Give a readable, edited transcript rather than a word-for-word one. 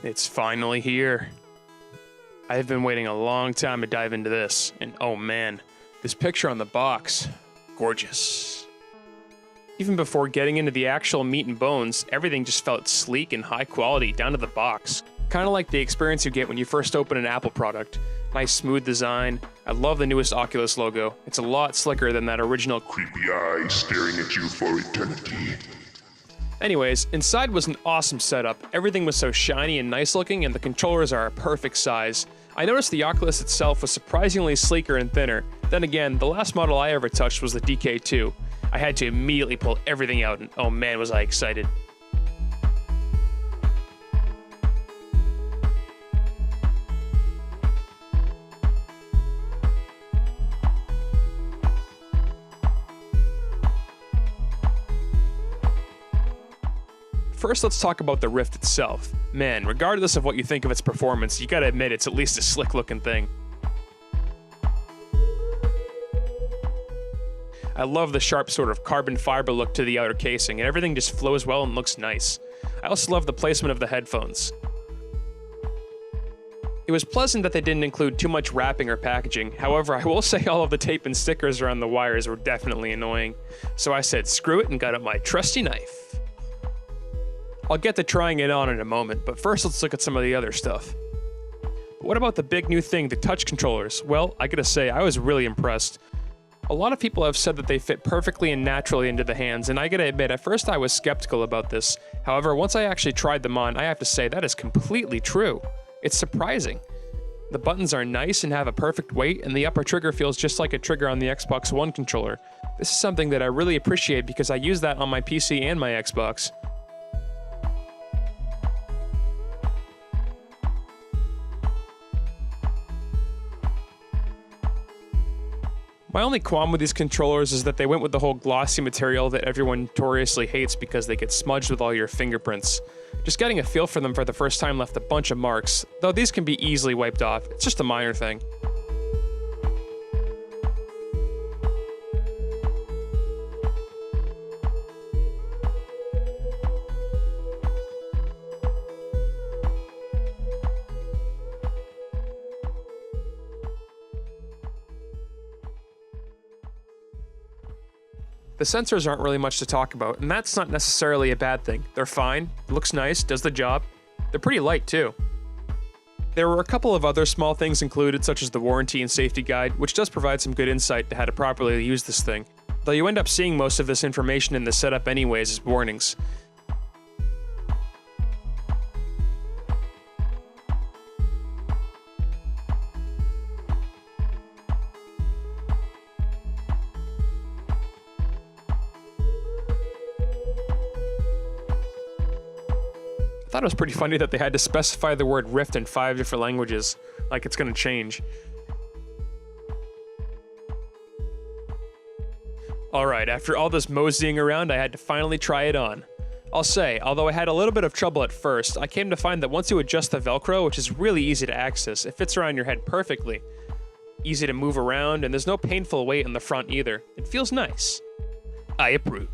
It's finally here. I have been waiting a long time to dive into this, and oh man, this picture on the box, gorgeous. Even before getting into the actual meat and bones, everything just felt sleek and high quality down to the box. Kinda like the experience you get when you first open an Apple product. Nice smooth design. I love the newest Oculus logo. It's a lot slicker than that original Creepy eyes staring at you for eternity. Anyways, inside was an awesome setup. Everything was so shiny and nice looking, and the controllers are a perfect size. I noticed the Oculus itself was surprisingly sleeker and thinner. Then again, the last model I ever touched was the DK2. I had to immediately pull everything out, and oh man was I excited. First, let's talk about the Rift itself. Man, regardless of what you think of its performance, you gotta admit it's at least a slick looking thing. I love the sharp sort of carbon fiber look to the outer casing, and everything just flows well and looks nice. I also love the placement of the headphones. It was pleasant that they didn't include too much wrapping or packaging. However, I will say all of the tape and stickers around the wires were definitely annoying. So I said screw it and got out my trusty knife. I'll get to trying it on in a moment, but first let's look at some of the other stuff. What about the big new thing, the touch controllers? Well, I gotta say, I was really impressed. A lot of people have said that they fit perfectly and naturally into the hands, and I gotta admit, at first I was skeptical about this. However, once I actually tried them on, I have to say that is completely true. It's surprising. The buttons are nice and have a perfect weight, and the upper trigger feels just like a trigger on the Xbox One controller. This is something that I really appreciate because I use that on my PC and my Xbox. My only qualm with these controllers is that they went with the whole glossy material that everyone notoriously hates because they get smudged with all your fingerprints. Just getting a feel for them for the first time left a bunch of marks, though these can be easily wiped off. It's just a minor thing. The sensors aren't really much to talk about, and that's not necessarily a bad thing. They're fine, looks nice, does the job. They're pretty light too. There were a couple of other small things included, such as the warranty and safety guide, which does provide some good insight to how to properly use this thing. Though you end up seeing most of this information in the setup anyways as warnings. I thought it was pretty funny that they had to specify the word Rift in 5 different languages, like it's gonna change. Alright, after all this moseying around, I had to finally try it on. I'll say, although I had a little bit of trouble at first, I came to find that once you adjust the Velcro, which is really easy to access, it fits around your head perfectly. Easy to move around, and there's no painful weight in the front either. It feels nice. I approve.